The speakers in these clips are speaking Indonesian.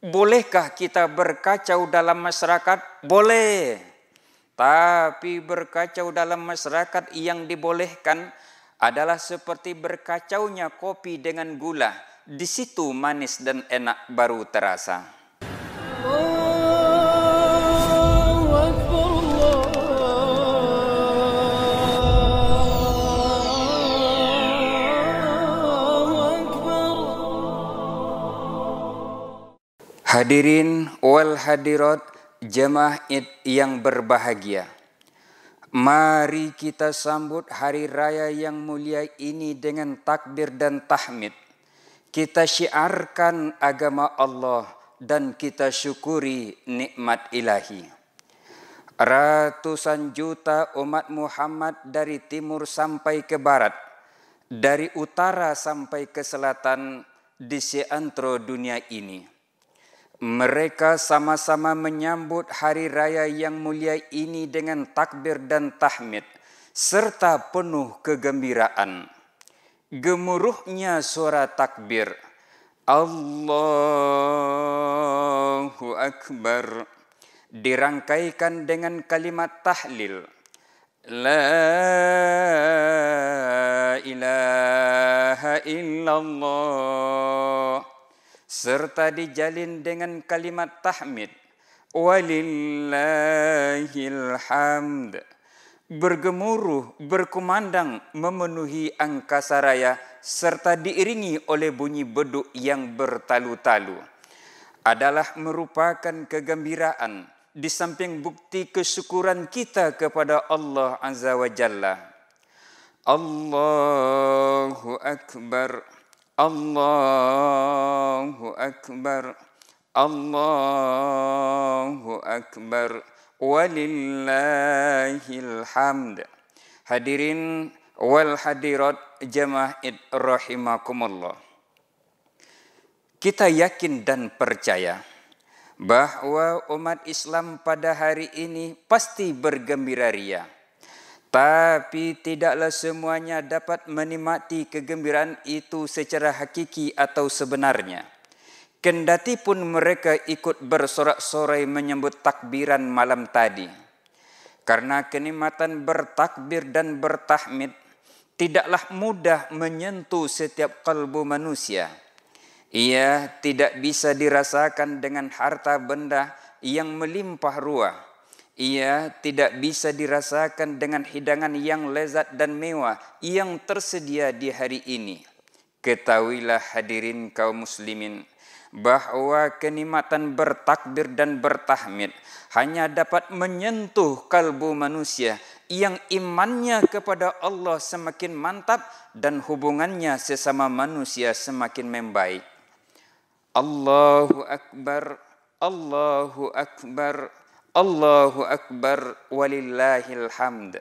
Bolehkah kita berkacau dalam masyarakat? Boleh. Tapi berkacau dalam masyarakat yang dibolehkan adalah seperti berkacaunya kopi dengan gula. Di situ manis dan enak baru terasa. Hadirin wal hadirat jemaah Id yang berbahagia. Mari kita sambut hari raya yang mulia ini dengan takbir dan tahmid. Kita syiarkan agama Allah dan kita syukuri nikmat ilahi. Ratusan juta umat Muhammad dari timur sampai ke barat, dari utara sampai ke selatan di seantero dunia ini. Mereka sama-sama menyambut hari raya yang mulia ini dengan takbir dan tahmid serta penuh kegembiraan. Gemuruhnya suara takbir, Allahu Akbar, dirangkaikan dengan kalimat tahlil, La ilaha illallah, serta dijalin dengan kalimat tahmid, walillahil hamd, bergemuruh, berkumandang memenuhi angkasa raya serta diiringi oleh bunyi beduk yang bertalu-talu. Adalah merupakan kegembiraan di samping bukti kesyukuran kita kepada Allah Azza wa Jalla. Allahu Akbar, Allahu Akbar, Allahu Akbar, walillahil hamd. Hadirin wal hadirat jemaah Id rahimakumullah. Kita yakin dan percaya bahwa umat Islam pada hari ini pasti bergembira ria. Tapi tidaklah semuanya dapat menikmati kegembiraan itu secara hakiki atau sebenarnya. Kendati pun mereka ikut bersorak-sorai menyambut takbiran malam tadi. Karena kenikmatan bertakbir dan bertahmid tidaklah mudah menyentuh setiap kalbu manusia. Ia tidak bisa dirasakan dengan harta benda yang melimpah ruah. Ia tidak bisa dirasakan dengan hidangan yang lezat dan mewah yang tersedia di hari ini. Ketahuilah hadirin kaum muslimin bahwa kenikmatan bertakbir dan bertahmid hanya dapat menyentuh kalbu manusia yang imannya kepada Allah semakin mantap dan hubungannya sesama manusia semakin membaik. Allahu Akbar, Allahu Akbar, Allahu Akbar, walillahil hamd.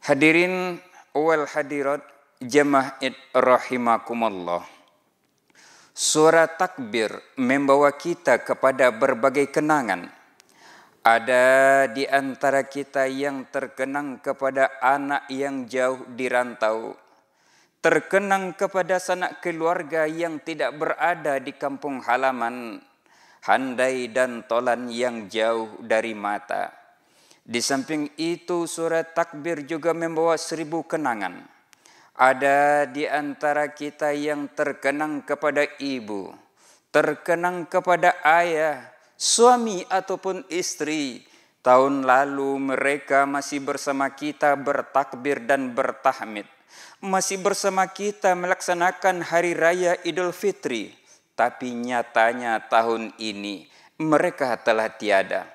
Hadirin wal hadirat jemaah Id rahimakumullah. Suara takbir membawa kita kepada berbagai kenangan. Ada di antara kita yang terkenang kepada anak yang jauh di rantau, terkenang kepada sanak keluarga yang tidak berada di kampung halaman, handai dan tolan yang jauh dari mata. Di samping itu suara takbir juga membawa 1000 kenangan. Ada di antara kita yang terkenang kepada ibu, terkenang kepada ayah, suami ataupun istri. Tahun lalu mereka masih bersama kita bertakbir dan bertahmid, masih bersama kita melaksanakan hari raya Idul Fitri. Tapi nyatanya tahun ini mereka telah tiada.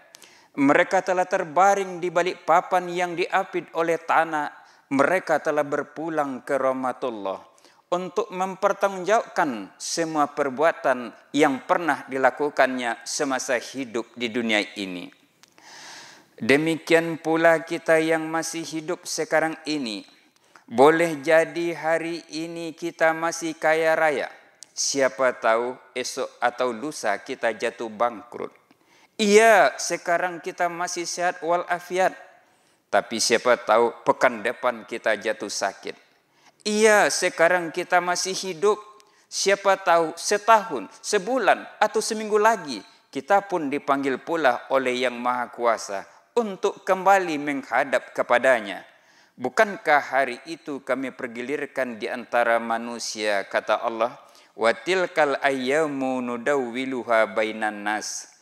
Mereka telah terbaring di balik papan yang diapit oleh tanah. Mereka telah berpulang ke rahmatullah untuk mempertanggungjawabkan semua perbuatan yang pernah dilakukannya semasa hidup di dunia ini. Demikian pula kita yang masih hidup sekarang ini. Boleh jadi hari ini kita masih kaya raya. Siapa tahu esok atau lusa kita jatuh bangkrut. Iya, sekarang kita masih sehat walafiat. Tapi siapa tahu pekan depan kita jatuh sakit. Iya, sekarang kita masih hidup. Siapa tahu setahun, sebulan, atau seminggu lagi kita pun dipanggil pula oleh Yang Maha Kuasa untuk kembali menghadap kepadanya. Bukankah hari itu kami pergilirkan di antara manusia, kata Allah, wa tilkal ayyamu nudawwiluha bainan nas.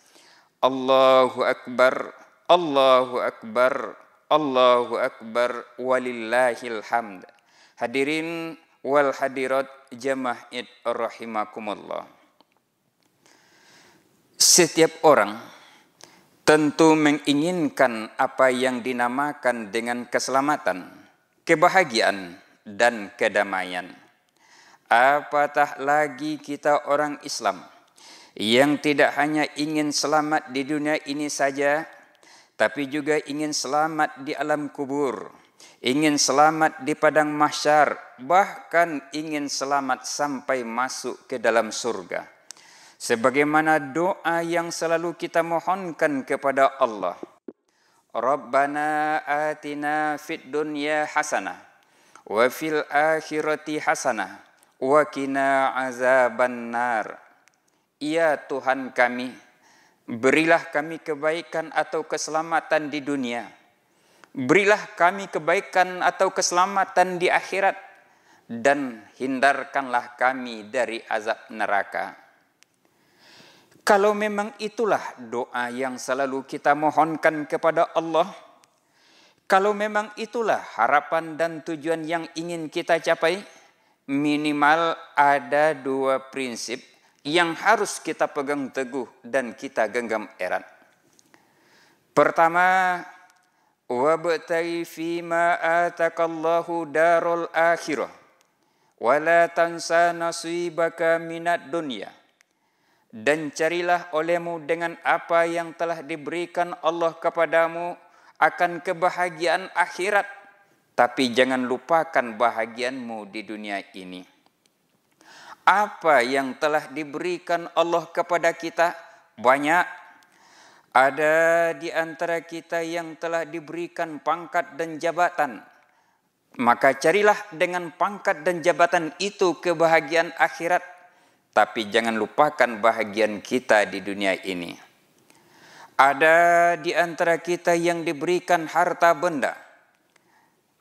Allahu akbar, Allahu akbar, Allahu akbar, walillahil hamd. Hadirin wal hadirat jamaah id rahimakumullah. Setiap orang tentu menginginkan apa yang dinamakan dengan keselamatan, kebahagiaan, dan kedamaian. Apatah lagi kita orang Islam yang tidak hanya ingin selamat di dunia ini saja, tapi juga ingin selamat di alam kubur, ingin selamat di padang mahsyar, bahkan ingin selamat sampai masuk ke dalam surga. Sebagaimana doa yang selalu kita mohonkan kepada Allah. Rabbana atina fid dunya hasanah wa fil akhirati hasanah wa qina azabannar. Ya Tuhan kami, berilah kami kebaikan atau keselamatan di dunia. Berilah kami kebaikan atau keselamatan di akhirat, dan hindarkanlah kami dari azab neraka. Kalau memang itulah doa yang selalu kita mohonkan kepada Allah, kalau memang itulah harapan dan tujuan yang ingin kita capai, minimal ada dua prinsip yang harus kita pegang teguh dan kita genggam erat. Pertama, wabtaghi fima atakallahu darul akhirah wa la tansa nasibaka minad dunya. Dan carilah olehmu dengan apa yang telah diberikan Allah kepadamu akan kebahagiaan akhirat, tapi jangan lupakan bahagianmu di dunia ini. Apa yang telah diberikan Allah kepada kita banyak. Ada di antara kita yang telah diberikan pangkat dan jabatan. Maka carilah dengan pangkat dan jabatan itu kebahagiaan akhirat. Tapi jangan lupakan bahagian kita di dunia ini. Ada di antara kita yang diberikan harta benda.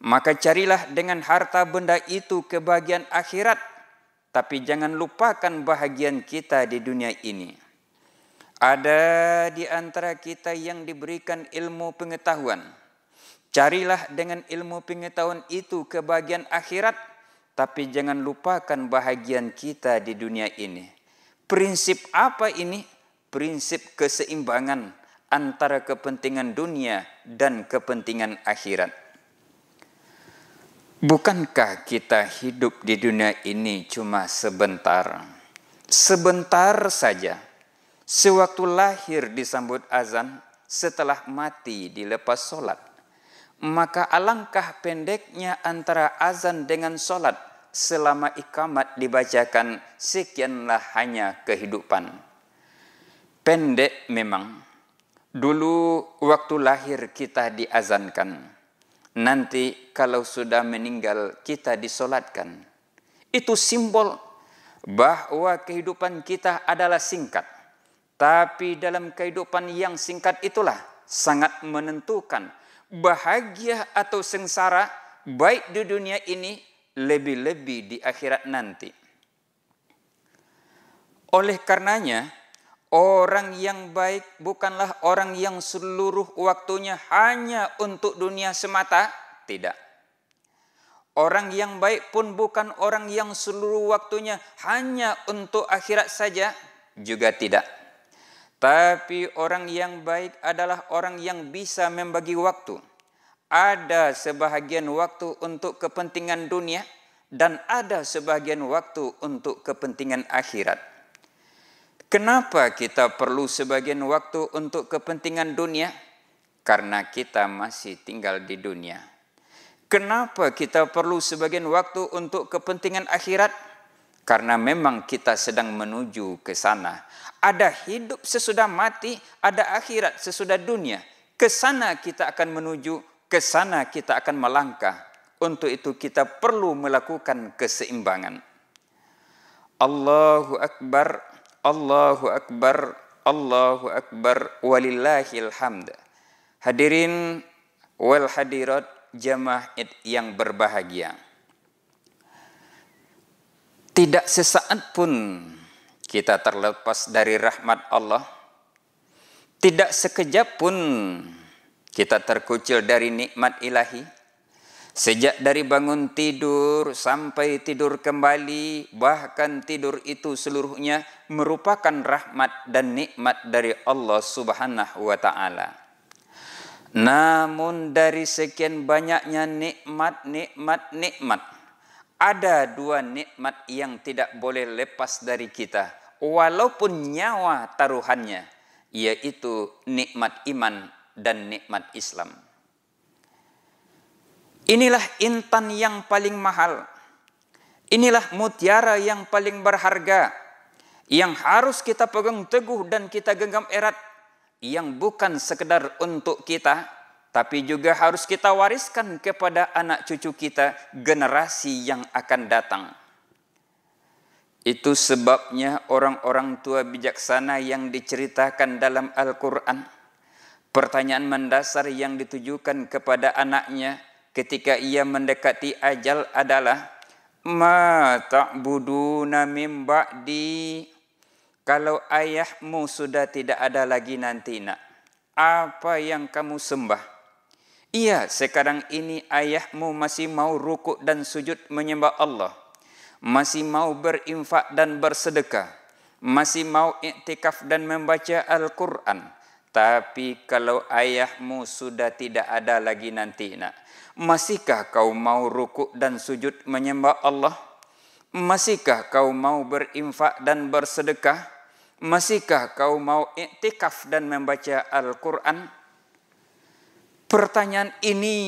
Maka carilah dengan harta benda itu kebahagiaan akhirat. Tapi jangan lupakan bahagian kita di dunia ini. Ada di antara kita yang diberikan ilmu pengetahuan. Carilah dengan ilmu pengetahuan itu kebahagiaan akhirat. Tapi jangan lupakan bahagian kita di dunia ini. Prinsip apa ini? Prinsip keseimbangan antara kepentingan dunia dan kepentingan akhirat. Bukankah kita hidup di dunia ini cuma sebentar? Sebentar saja. Sewaktu lahir disambut azan, setelah mati dilepas sholat. Maka alangkah pendeknya antara azan dengan sholat. Selama iqamat dibacakan, sekianlah hanya kehidupan. Pendek memang. Dulu waktu lahir kita diazankan. Nanti kalau sudah meninggal kita disolatkan. Itu simbol bahwa kehidupan kita adalah singkat. Tapi dalam kehidupan yang singkat itulah sangat menentukan bahagia atau sengsara, baik di dunia ini, lebih-lebih di akhirat nanti. Oleh karenanya, orang yang baik bukanlah orang yang seluruh waktunya hanya untuk dunia semata, tidak. Orang yang baik pun bukan orang yang seluruh waktunya hanya untuk akhirat saja, juga tidak. Tapi orang yang baik adalah orang yang bisa membagi waktu. Ada sebahagian waktu untuk kepentingan dunia dan ada sebahagian waktu untuk kepentingan akhirat. Kenapa kita perlu sebagian waktu untuk kepentingan dunia? Karena kita masih tinggal di dunia. Kenapa kita perlu sebagian waktu untuk kepentingan akhirat? Karena memang kita sedang menuju ke sana. Ada hidup sesudah mati, ada akhirat sesudah dunia. Ke sana kita akan menuju, ke sana kita akan melangkah. Untuk itu kita perlu melakukan keseimbangan. Allahu Akbar, Allahu Akbar, Allahu Akbar, walillahil hamd. Hadirin wal hadirat jamaah Id yang berbahagia. Tidak sesaat pun kita terlepas dari rahmat Allah. Tidak sekejap pun kita terkucil dari nikmat ilahi. Sejak dari bangun tidur sampai tidur kembali, bahkan tidur itu seluruhnya merupakan rahmat dan nikmat dari Allah Subhanahu wa ta'ala. Namun dari sekian banyaknya nikmat, ada dua nikmat yang tidak boleh lepas dari kita, walaupun nyawa taruhannya, yaitu nikmat iman dan nikmat Islam. Inilah intan yang paling mahal. Inilah mutiara yang paling berharga, yang harus kita pegang teguh dan kita genggam erat, yang bukan sekedar untuk kita, tapi juga harus kita wariskan kepada anak cucu kita, generasi yang akan datang. Itu sebabnya orang-orang tua bijaksana yang diceritakan dalam Al-Quran, pertanyaan mendasar yang ditujukan kepada anaknya ketika ia mendekati ajal adalah, ma ta'buduna min ba'di, kalau ayahmu sudah tidak ada lagi nanti nak, apa yang kamu sembah? Iya, sekarang ini ayahmu masih mau rukuk dan sujud menyembah Allah, masih mau berinfak dan bersedekah, masih mau iktikaf dan membaca Al-Quran. Tapi kalau ayahmu sudah tidak ada lagi nanti nak, masihkah kau mau rukuk dan sujud menyembah Allah? Masihkah kau mau berinfak dan bersedekah? Masihkah kau mau iktikaf dan membaca Al-Quran? Pertanyaan ini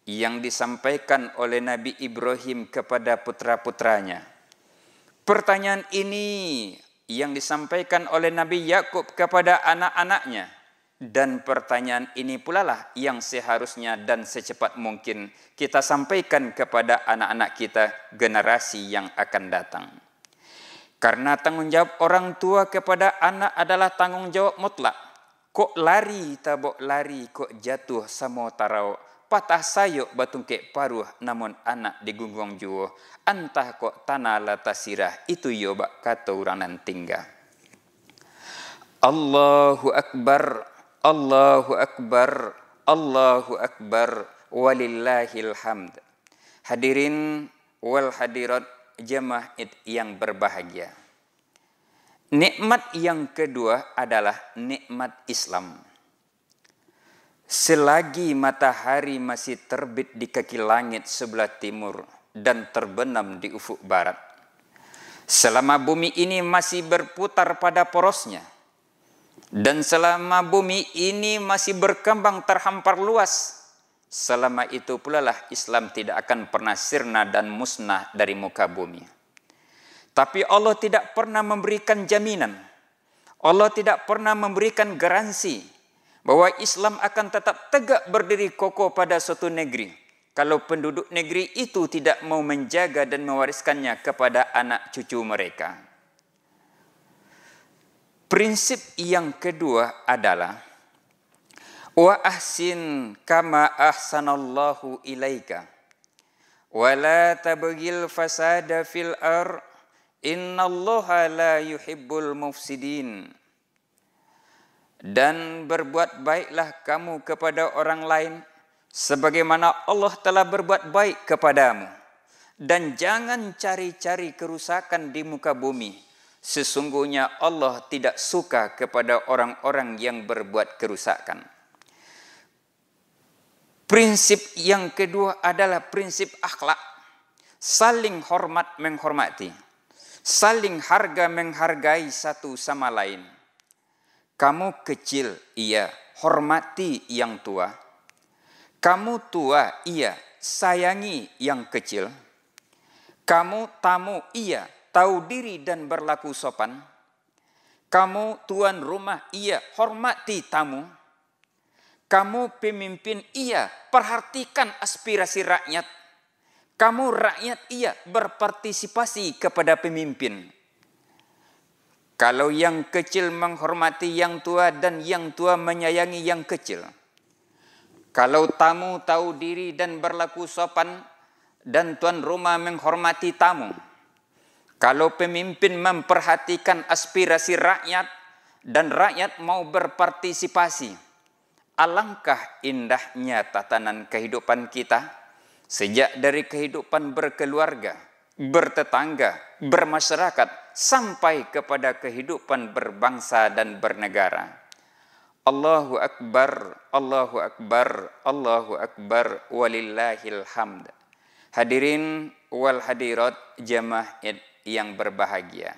yang disampaikan oleh Nabi Ibrahim kepada putra-putranya. Pertanyaan ini yang disampaikan oleh Nabi Yakub kepada anak-anaknya. Dan pertanyaan ini pula lah yang seharusnya dan secepat mungkin kita sampaikan kepada anak-anak kita, generasi yang akan datang. Karena tanggung jawab orang tua kepada anak adalah tanggung jawab mutlak. Kok lari tabok lari, kok jatuh samo tarau, patah sayuk batungke paruh, namun anak digunggong juo, antah kok tanah lata sirah, itu yo bak kata uranan tinggal. Allahu Akbar, Allahu Akbar, Allahu Akbar, walillahil hamd. Hadirin wal hadirat jamaah Id yang berbahagia. Nikmat yang kedua adalah nikmat Islam. Selagi matahari masih terbit di kaki langit sebelah timur dan terbenam di ufuk barat, selama bumi ini masih berputar pada porosnya, dan selama bumi ini masih berkembang terhampar luas, selama itu pula lah Islam tidak akan pernah sirna dan musnah dari muka bumi. Tapi Allah tidak pernah memberikan jaminan, Allah tidak pernah memberikan garansi bahwa Islam akan tetap tegak berdiri kokoh pada suatu negeri kalau penduduk negeri itu tidak mau menjaga dan mewariskannya kepada anak cucu mereka. Prinsip yang kedua adalah wa ahsin kama ahsanallahu ilaika wa la tabghil fasada fil ar innallaha la yuhibbul mufsidin. Dan berbuat baiklah kamu kepada orang lain sebagaimana Allah telah berbuat baik kepadamu, dan jangan cari-cari kerusakan di muka bumi. Sesungguhnya Allah tidak suka kepada orang-orang yang berbuat kerusakan. Prinsip yang kedua adalah prinsip akhlak. Saling hormat menghormati, saling harga menghargai satu sama lain. Kamu kecil, iya, hormati yang tua. Kamu tua, iya, sayangi yang kecil. Kamu tamu, iya, tahu diri dan berlaku sopan. Kamu tuan rumah, iya, hormati tamu. Kamu pemimpin, iya, perhatikan aspirasi rakyat. Kamu rakyat iya berpartisipasi kepada pemimpin. Kalau yang kecil menghormati yang tua dan yang tua menyayangi yang kecil. Kalau tamu tahu diri dan berlaku sopan dan tuan rumah menghormati tamu. Kalau pemimpin memperhatikan aspirasi rakyat dan rakyat mau berpartisipasi. Alangkah indahnya tatanan kehidupan kita sejak dari kehidupan berkeluarga, bertetangga, bermasyarakat sampai kepada kehidupan berbangsa dan bernegara. Allahu Akbar, Allahu Akbar, Allahu Akbar, walillahil hamd. Hadirin wal hadirat jamaah yang berbahagia.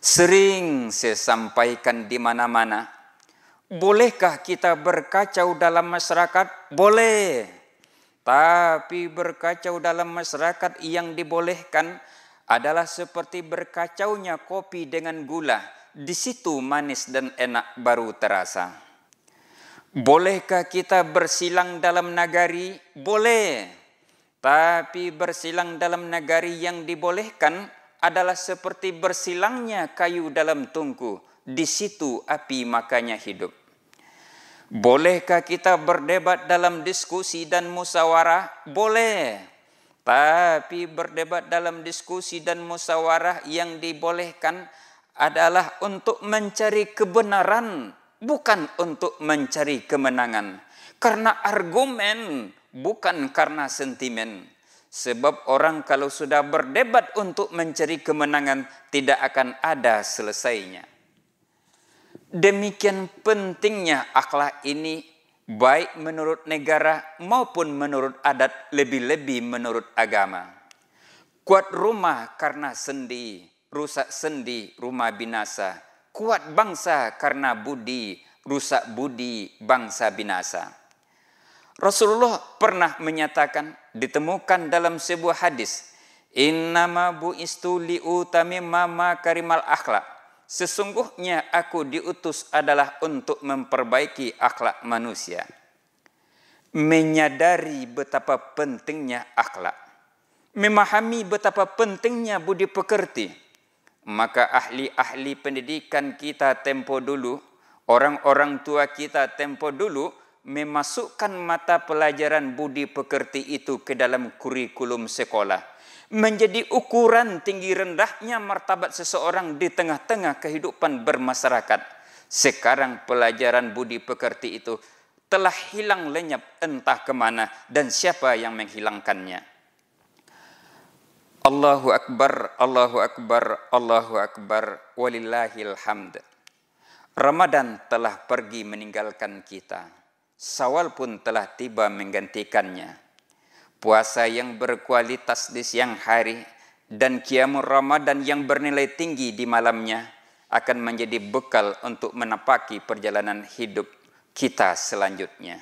Sering saya sampaikan di mana-mana, bolehkah kita berkacau dalam masyarakat? Boleh. Tapi berkacau dalam masyarakat yang dibolehkan adalah seperti berkacaunya kopi dengan gula. Di situ manis dan enak baru terasa. Bolehkah kita bersilang dalam nagari? Boleh. Tapi bersilang dalam nagari yang dibolehkan adalah seperti bersilangnya kayu dalam tungku. Di situ api makanya hidup. Bolehkah kita berdebat dalam diskusi dan musyawarah? Boleh. Tapi berdebat dalam diskusi dan musyawarah yang dibolehkan adalah untuk mencari kebenaran, bukan untuk mencari kemenangan. Karena argumen, bukan karena sentimen. Sebab orang kalau sudah berdebat untuk mencari kemenangan, tidak akan ada selesainya. Demikian pentingnya akhlak ini, baik menurut negara maupun menurut adat, lebih-lebih menurut agama. Kuat rumah karena sendi, rusak sendi, rumah binasa. Kuat bangsa karena budi, rusak budi, bangsa binasa. Rasulullah pernah menyatakan, ditemukan dalam sebuah hadis, innama bu'istu li'utamimma makarimal akhlak. Sesungguhnya aku diutus adalah untuk memperbaiki akhlak manusia. Menyadari betapa pentingnya akhlak, memahami betapa pentingnya budi pekerti, maka ahli-ahli pendidikan kita tempo dulu, orang-orang tua kita tempo dulu, memasukkan mata pelajaran budi pekerti itu ke dalam kurikulum sekolah. Menjadi ukuran tinggi rendahnya martabat seseorang di tengah-tengah kehidupan bermasyarakat. Sekarang pelajaran budi pekerti itu telah hilang lenyap entah kemana dan siapa yang menghilangkannya. Allahu Akbar, Allahu Akbar, Allahu Akbar, walillahil hamd. Ramadan telah pergi meninggalkan kita. Syawal pun telah tiba menggantikannya. Puasa yang berkualitas di siang hari dan qiyamul Ramadan yang bernilai tinggi di malamnya akan menjadi bekal untuk menapaki perjalanan hidup kita selanjutnya.